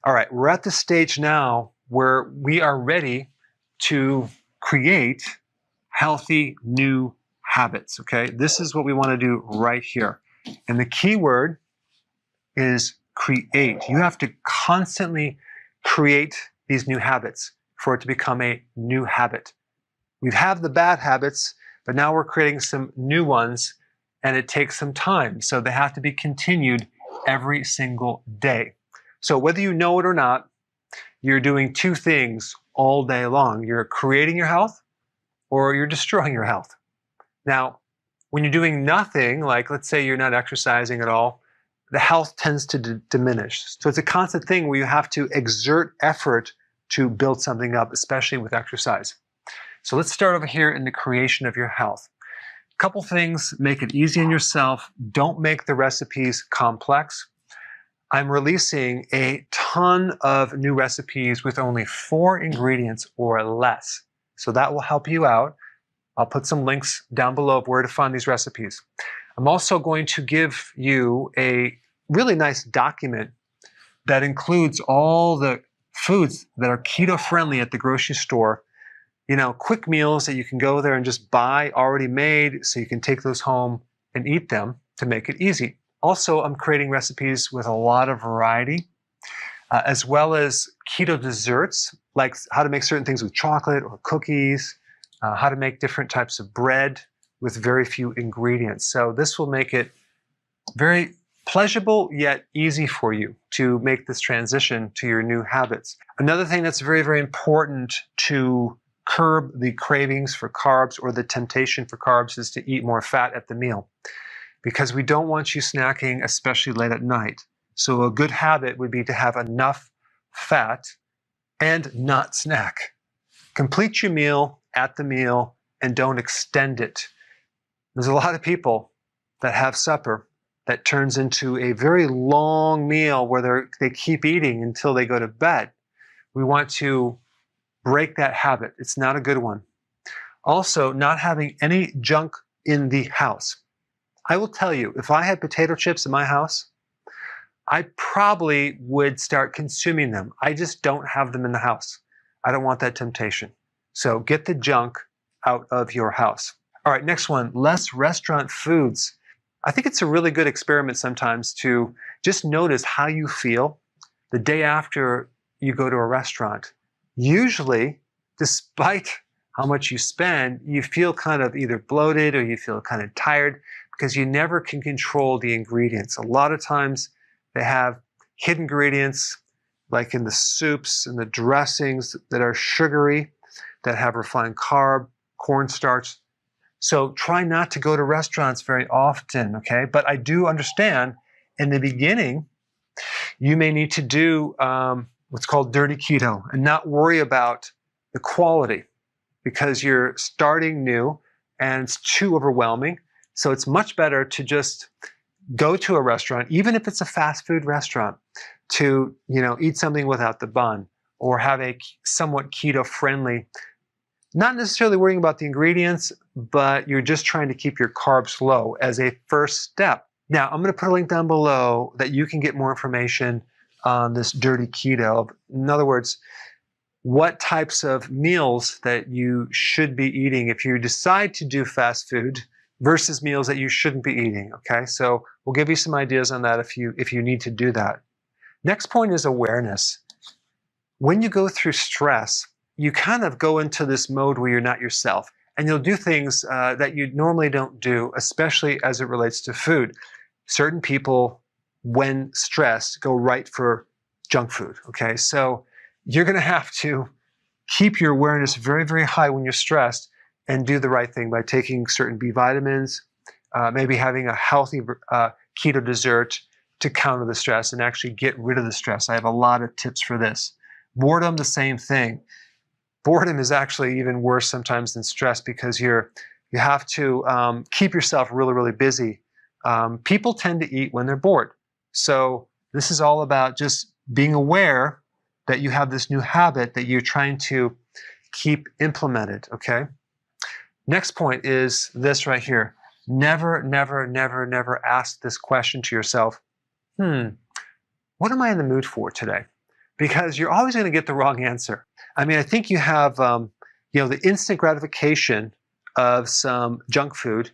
All right, we're at the stage now where we are ready to create healthy new habits, okay? This is what we want to do right here. And the key word is create. You have to constantly create these new habits for it to become a new habit. We have the bad habits, but now we're creating some new ones, and it takes some time. So they have to be continued every single day. So whether you know it or not, you're doing two things all day long. You're creating your health or you're destroying your health. Now, when you're doing nothing, like let's say you're not exercising at all, the health tends to diminish. So it's a constant thing where you have to exert effort to build something up, especially with exercise. So let's start over here in the creation of your health. A couple things, make it easy on yourself. Don't make the recipes complex. I'm releasing a ton of new recipes with only 4 ingredients or less. So that will help you out. I'll put some links down below of where to find these recipes. I'm also going to give you a really nice document that includes all the foods that are keto friendly at the grocery store. You know, quick meals that you can go there and just buy already made so you can take those home and eat them to make it easy. Also, I'm creating recipes with a lot of variety, as well as keto desserts, like how to make certain things with chocolate or cookies, how to make different types of bread with very few ingredients. So this will make it very pleasurable yet easy for you to make this transition to your new habits. Another thing that's very, very important to curb the cravings for carbs or the temptation for carbs is to eat more fat at the meal, because we don't want you snacking, especially late at night. So a good habit would be to have enough fat and not snack. Complete your meal at the meal and don't extend it. There's a lot of people that have supper that turns into a very long meal where they keep eating until they go to bed. We want to break that habit. It's not a good one. Also, not having any junk in the house. I will tell you, if I had potato chips in my house, I probably would start consuming them. I just don't have them in the house. I don't want that temptation. So get the junk out of your house. All right, next one, less restaurant foods. I think it's a really good experiment sometimes to just notice how you feel the day after you go to a restaurant. Usually, despite how much you spend, you feel kind of either bloated or you feel kind of tired because you never can control the ingredients. A lot of times they have hidden ingredients like in the soups and the dressings that are sugary, that have refined carb, cornstarch. So try not to go to restaurants very often, okay? But I do understand in the beginning, you may need to do what's called dirty keto and not worry about the quality because you're starting new and it's too overwhelming. So it's much better to just go to a restaurant, even if it's a fast food restaurant, to eat something without the bun or have a somewhat keto friendly. Not necessarily worrying about the ingredients, but you're just trying to keep your carbs low as a first step. Now, I'm going to put a link down below that you can get more information on this dirty keto. In other words, what types of meals that you should be eating if you decide to do fast food versus meals that you shouldn't be eating, okay? So we'll give you some ideas on that if you need to do that. Next point is awareness. When you go through stress, you kind of go into this mode where you're not yourself, and you'll do things that you normally don't do, especially as it relates to food. Certain people, when stressed, go right for junk food, okay? So you're gonna have to keep your awareness very, very high when you're stressed and do the right thing by taking certain B vitamins, maybe having a healthy keto dessert to counter the stress and actually get rid of the stress. I have a lot of tips for this. Boredom, the same thing. Boredom is actually even worse sometimes than stress because you have to keep yourself really, really busy. People tend to eat when they're bored. So this is all about just being aware that you have this new habit that you're trying to keep implemented, okay? Next point is this right here. Never, never, never, never ask this question to yourself. What am I in the mood for today? because you're always going to get the wrong answer. I mean, I think you have, the instant gratification of some junk food,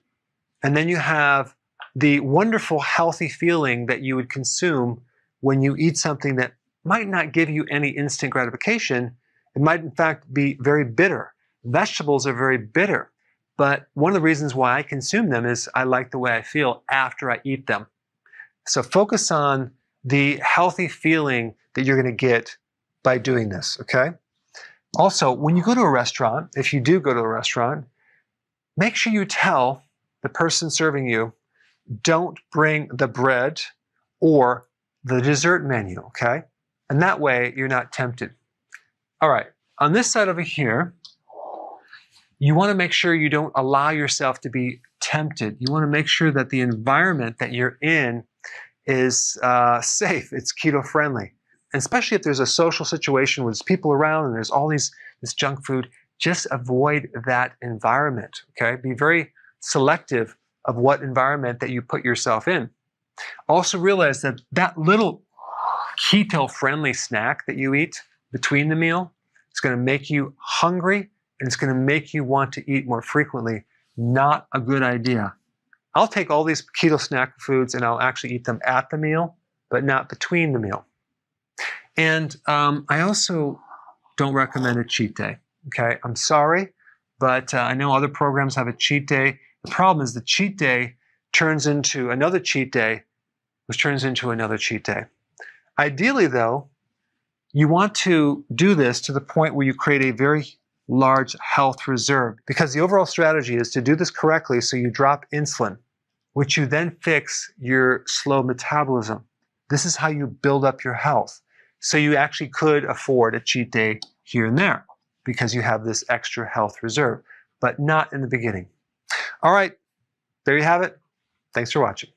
and then you have the wonderful, healthy feeling that you would consume when you eat something that might not give you any instant gratification. It might, in fact, be very bitter. Vegetables are very bitter, but one of the reasons why I consume them is I like the way I feel after I eat them. So focus on the healthy feeling that you're going to get by doing this, okay? Also, when you go to a restaurant, if you do go to a restaurant, make sure you tell the person serving you, don't bring the bread or the dessert menu, okay? And that way, you're not tempted. All right, on this side over here, you want to make sure you don't allow yourself to be tempted. You want to make sure that the environment that you're in is safe, it's keto-friendly. And especially if there's a social situation where there's people around and there's all this junk food, just avoid that environment, okay? Be very selective of what environment that you put yourself in. Also realize that that little keto-friendly snack that you eat between the meal is going to make you hungry and it's going to make you want to eat more frequently. Not a good idea. I'll take all these keto snack foods and I'll actually eat them at the meal, but not between the meal. And I also don't recommend a cheat day, okay? I'm sorry, but I know other programs have a cheat day. The problem is the cheat day turns into another cheat day, which turns into another cheat day. Ideally, though, you want to do this to the point where you create a very large health reserve, because the overall strategy is to do this correctly so you drop insulin, which you then fix your slow metabolism. This is how you build up your health. So you actually could afford a cheat day here and there because you have this extra health reserve, but not in the beginning. All right, there you have it. Thanks for watching.